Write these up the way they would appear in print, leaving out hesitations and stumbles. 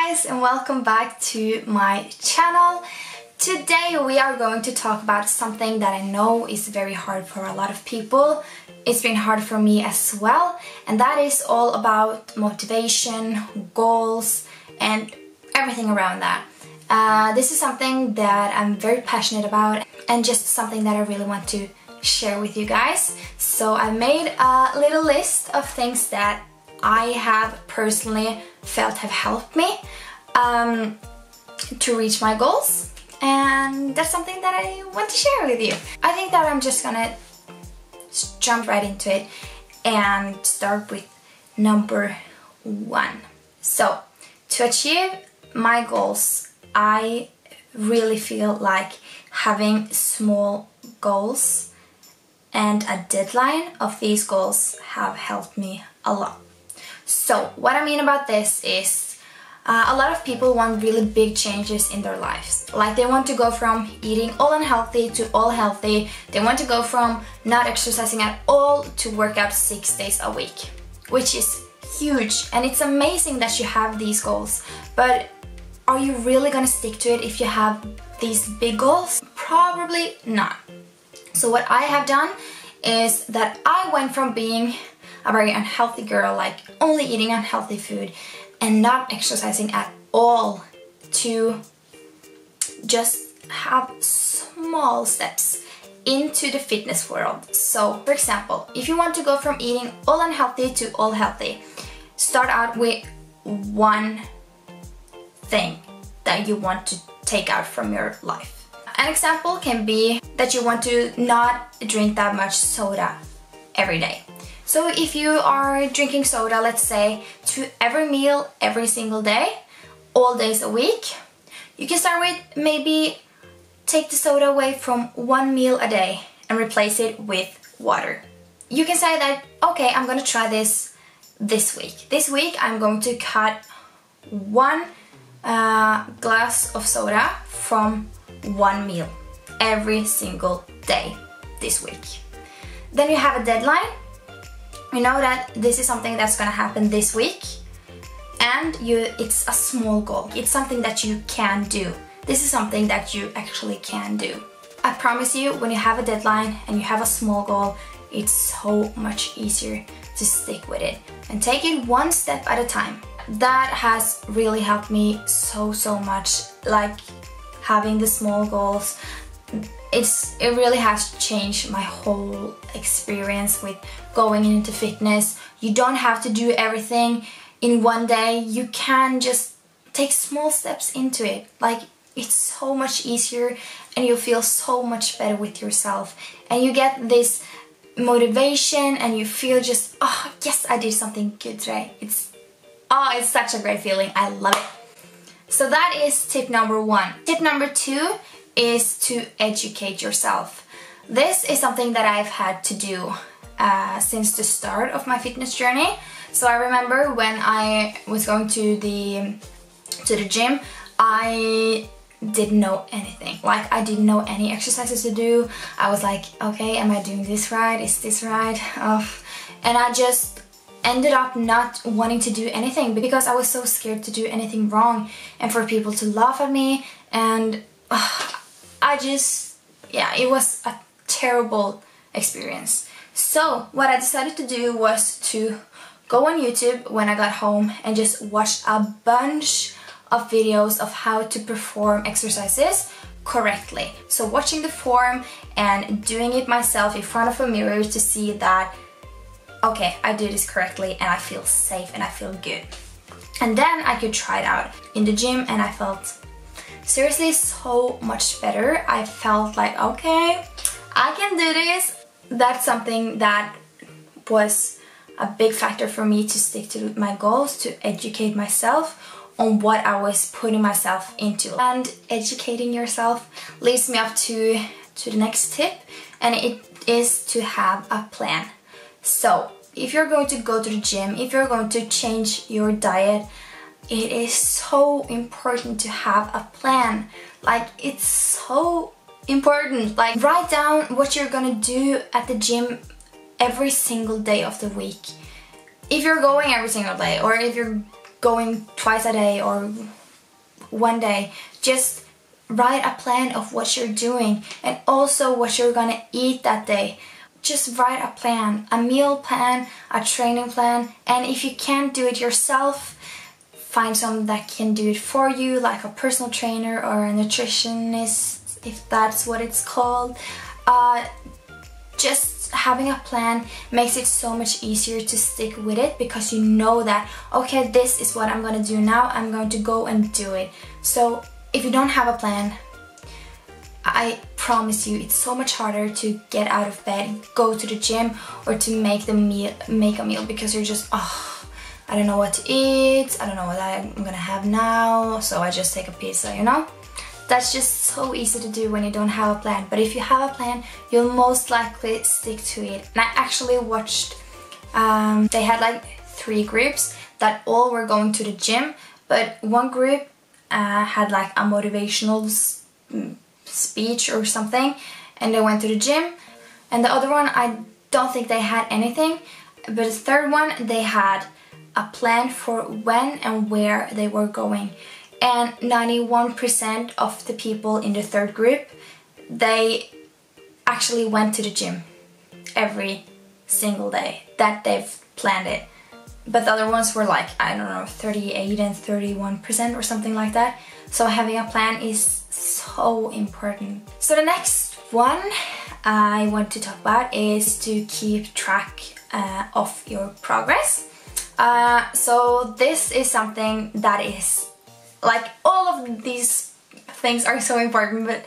guys, and welcome back to my channel. Today we are going to talk about something that I know is very hard for a lot of people. It's been hard for me as well, and that is all about motivation, goals, and everything around that. This is something that I'm very passionate about and just something that I really want to share with you guys. So I made a little list of things that I have personally felt have helped me to reach my goals, and that's something that I want to share with you. I think that I'm just gonna jump right into it and start with number 1. So to achieve my goals, I really feel like having small goals and a deadline of these goals have helped me a lot. So what I mean about this is a lot of people want really big changes in their lives. Like they want to go from eating all unhealthy to all healthy. They want to go from not exercising at all to work out 6 days a week, which is huge, and it's amazing that you have these goals. But are you really gonna stick to it if you have these big goals? Probably not. So what I have done is that I went from being a very unhealthy girl, like only eating unhealthy food and not exercising at all, to just have small steps into the fitness world. So for example, if you want to go from eating all unhealthy to all healthy, start out with one thing that you want to take out from your life. An example can be that you want to not drink that much soda every day. So if you are drinking soda, let's say, to every meal, every single day, all days a week, you can start with maybe take the soda away from 1 meal a day and replace it with water. You can say that, okay, I'm gonna try this week. This week I'm going to cut 1 glass of soda from 1 meal every single day this week. Then you have a deadline. You know that this is something that's gonna happen this week, and it's a small goal. It's something that you can do. This is something that you actually can do. I promise you, when you have a deadline and you have a small goal, it's so much easier to stick with it and take it one step at a time. That has really helped me so much, like having the small goals. It really has changed my whole experience with going into fitness. You don't have to do everything in one day. You can just take small steps into it. Like, it's so much easier, and you feel so much better with yourself, and you get this motivation, and you feel just, oh yes, I did something good today. It's such a great feeling. I love it. So that is tip number 1. Tip number 2 is to educate yourself. This is something that I've had to do since the start of my fitness journey. So I remember when I was going to the gym, I didn't know anything. Like, I didn't know any exercises to do. I was like, okay, am I doing this right? Is this right? And I just ended up not wanting to do anything because I was so scared to do anything wrong and for people to laugh at me, and it was a terrible experience. So what I decided to do was to go on YouTube when I got home and just watch a bunch of videos of how to perform exercises correctly. So watching the form and doing it myself in front of a mirror to see that, okay, I do this correctly and I feel safe and I feel good. And then I could try it out in the gym, and I felt seriously so much better. I felt like, okay, I can do this. That's something that was a big factor for me to stick to my goals, to educate myself on what I was putting myself into. And educating yourself leads me up to the next tip, and it is to have a plan. So if you're going to go to the gym, if you're going to change your diet, it is so important to have a plan. Like, it's so important. Like, write down what you're gonna do at the gym every single day of the week. If you're going every single day, or if you're going twice a day or one day. Just write a plan of what you're doing and also what you're gonna eat that day. Just write a plan, a meal plan, a training plan, and if you can't do it yourself, find someone that can do it for you, like a personal trainer or a nutritionist, if that's what it's called. Just having a plan makes it so much easier to stick with it, because you know that, okay, this is what I'm gonna do now, I'm going to go and do it. So if you don't have a plan, I promise you it's so much harder to get out of bed, go to the gym, or to make a meal, because you're just, oh, I don't know what to eat, I don't know what I'm gonna have now, so I just take a pizza, you know? That's just so easy to do when you don't have a plan. But if you have a plan, you'll most likely stick to it. And I actually watched, they had like 3 groups that all were going to the gym, but one group had like a motivational speech or something, and they went to the gym, and the other one, I don't think they had anything, but the third one, they had a plan for when and where they were going. And 91% of the people in the third group, they actually went to the gym every single day that they've planned it. But the other ones were like, I don't know, 38 and 31% or something like that. So having a plan is so important. So the next one I want to talk about is to keep track of your progress. So this is something that is, like, all of these things are so important, but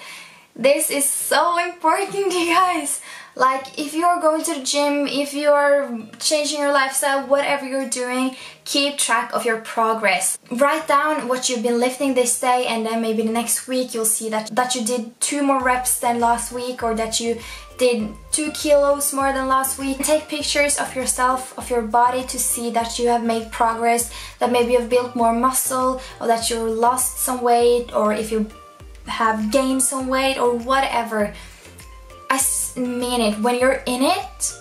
this is so important, you guys. Like, if you're going to the gym, if you're changing your lifestyle, whatever you're doing, keep track of your progress. Write down what you've been lifting this day, and then maybe the next week you'll see that you did 2 more reps than last week, or that you did 2 kilos more than last week. Take pictures of yourself, of your body, to see that you have made progress, that maybe you've built more muscle, or that you lost some weight, or if you have gained some weight, or whatever. I mean it, when you're in it,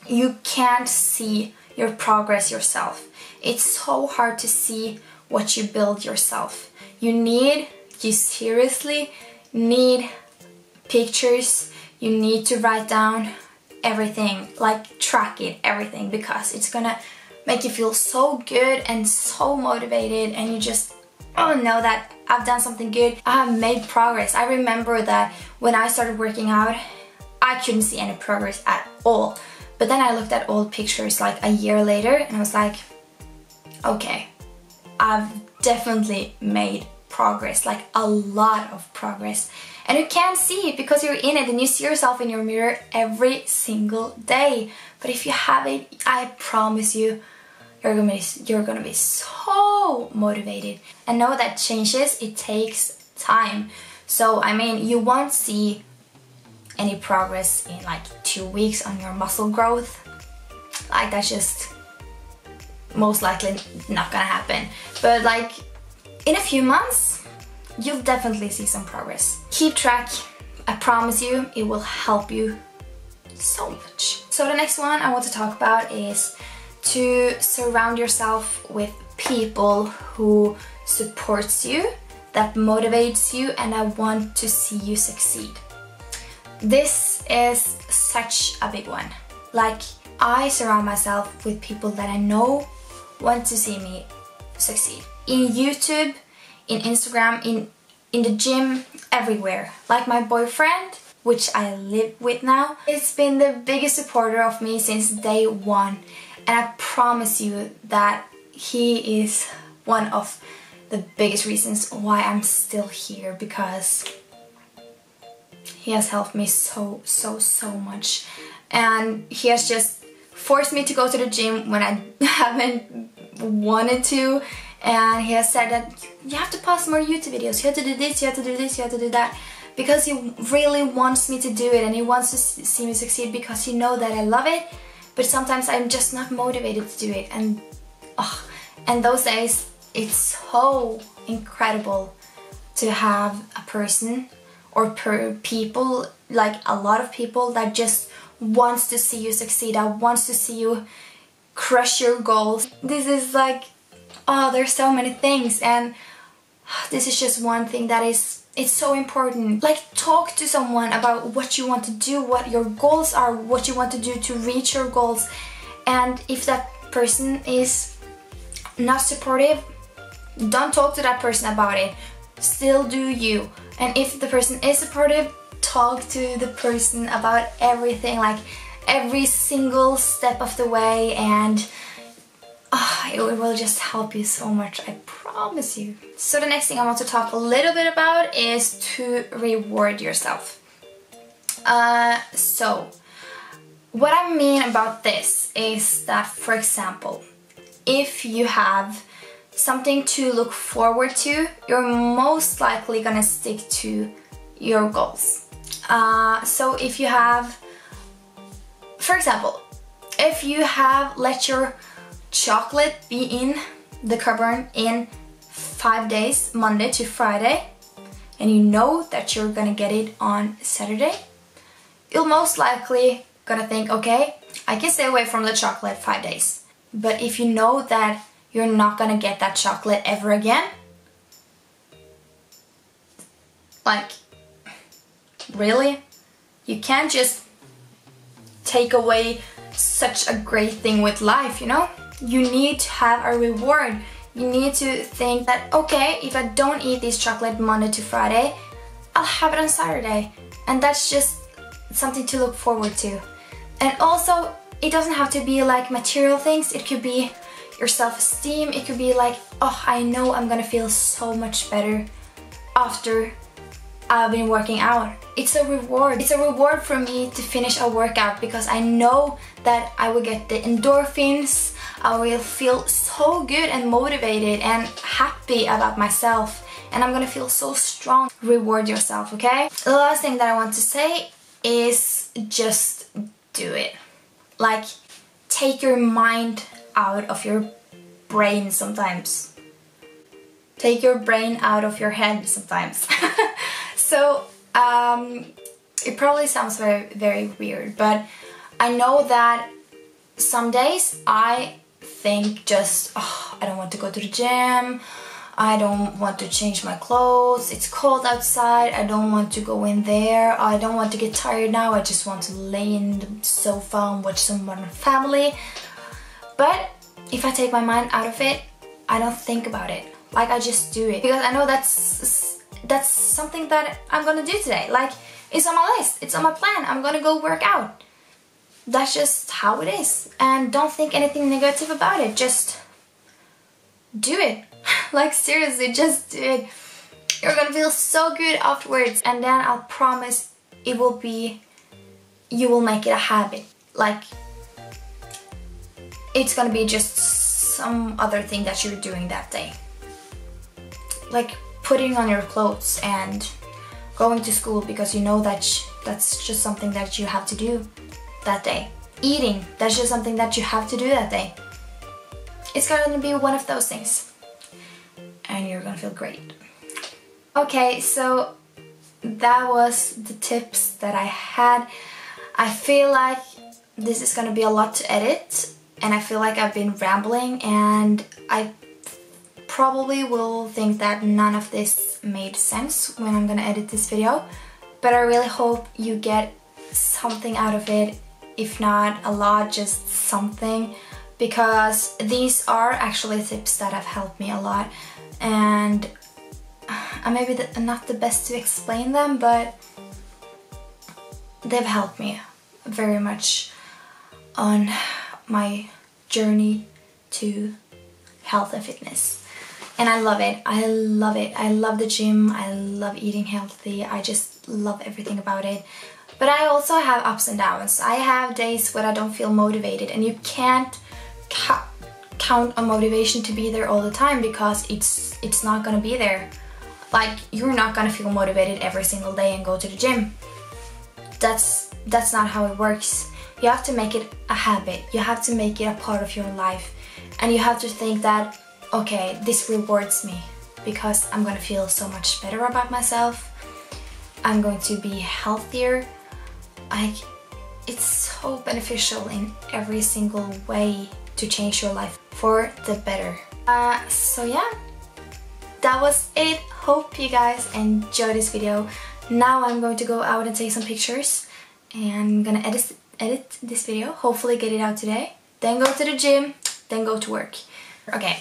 you can't see your progress yourself. It's so hard to see what you build yourself. You seriously need pictures, you need to write down everything, like track it, everything, because it's gonna make you feel so good and so motivated, and you just, oh, know that I've done something good, I have made progress. I remember that when I started working out, I couldn't see any progress at all. But then I looked at old pictures like a year later, and I was like, okay, I've definitely made progress, like a lot of progress. And you can't see it because you're in it and you see yourself in your mirror every single day. But if you have it, I promise you, you're gonna be so motivated. And know that changes, it takes time. So I mean, you won't see any progress in like 2 weeks on your muscle growth. Like, that's just most likely not gonna happen. But like in a few months, you'll definitely see some progress. Keep track. I promise you, it will help you so much. So the next one I want to talk about is to surround yourself with people who supports you, that motivates you, and I want to see you succeed. This is such a big one. Like, I surround myself with people that I know want to see me succeed. In YouTube, in Instagram, in the gym, everywhere. Like my boyfriend, which I live with now, it's been the biggest supporter of me since day one. And I promise you that he is one of the biggest reasons why I'm still here, because he has helped me so much. And he has just forced me to go to the gym when I haven't wanted to. And he has said that you have to post more YouTube videos, you have to do this, you have to do this, you have to do that. Because he really wants me to do it, and he wants to see me succeed, because he knows that I love it. But sometimes I'm just not motivated to do it. And those days, it's so incredible to have a person or people, like a lot of people, that just wants to see you succeed, that wants to see you crush your goals. This is like Oh, there's so many things, and this is just one thing that it's so important. Like, talk to someone about what you want to do, what your goals are, what you want to do to reach your goals. And if that person is not supportive, don't talk to that person about it. Still do you. And if the person is supportive, talk to the person about everything, like every single step of the way, and it will just help you so much, I promise you. So the next thing I want to talk a little bit about is to reward yourself. So what I mean about this is that, for example, if you have something to look forward to, you're most likely gonna stick to your goals. So if you have, for example, if you have let your chocolate be in the cupboard in 5 days, Monday to Friday, and you know that you're gonna get it on Saturday, you'll most likely gonna think, okay, I can stay away from the chocolate 5 days. But if you know that you're not gonna get that chocolate ever again, like, really? You can't just take away such a great thing with life, you know? You need to have a reward. You need to think that, okay, if I don't eat this chocolate Monday to Friday, I'll have it on Saturday. And that's just something to look forward to. And also, it doesn't have to be like material things. It could be your self-esteem. It could be like, oh, I know I'm gonna feel so much better after I've been working out. It's a reward. It's a reward for me to finish a workout, because I know that I will get the endorphins. I will feel so good and motivated and happy about myself, and I'm gonna feel so strong. Reward yourself, okay? The last thing that I want to say is just do it. Like, take your mind out of your brain sometimes. Take your brain out of your head sometimes. So, it probably sounds very, very weird, but I know that some days I think just, oh, I don't want to go to the gym, I don't want to change my clothes, it's cold outside, I don't want to go in there, I don't want to get tired now, I just want to lay in the sofa and watch some Modern Family. But if I take my mind out of it, I don't think about it. Like, I just do it, because I know that's something that I'm gonna do today. Like, it's on my list, it's on my plan, I'm gonna go work out. That's just how it is. And don't think anything negative about it, just do it. Like, seriously, just do it. You're gonna feel so good afterwards, and then I'll promise you will make it a habit. Like, it's gonna be just some other thing that you're doing that day. Like putting on your clothes and going to school because you know that that's just something that you have to do that day. Eating, that's just something that you have to do that day. It's gonna be one of those things. And you're gonna feel great. Okay, so that was the tips that I had. I feel like this is gonna be a lot to edit, and I feel like I've been rambling, and I probably will think that none of this made sense when I'm gonna edit this video, but I really hope you get something out of it, if not a lot, just something, because these are actually tips that have helped me a lot, and I'm maybe not the best to explain them, but they've helped me very much on my journey to health and fitness. And I love it. I love it. I love the gym. I love eating healthy. I just love everything about it. But I also have ups and downs. I have days when I don't feel motivated, and you can't count on motivation to be there all the time, because it's not gonna be there. Like, you're not gonna feel motivated every single day and go to the gym. That's not how it works. You have to make it a habit. You have to make it a part of your life. And you have to think that, okay, this rewards me because I'm gonna feel so much better about myself. I'm going to be healthier. Like, it's so beneficial in every single way to change your life for the better. So yeah, that was it. Hope you guys enjoyed this video. Now I'm going to go out and take some pictures, and I'm gonna edit this video, hopefully get it out today, then go to the gym, then go to work. Okay,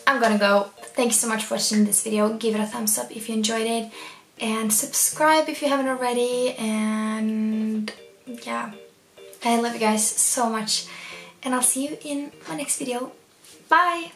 I'm gonna go. Thank you so much for watching this video. Give it a thumbs up if you enjoyed it, and subscribe if you haven't already, and yeah, I love you guys so much, and I'll see you in my next video. Bye!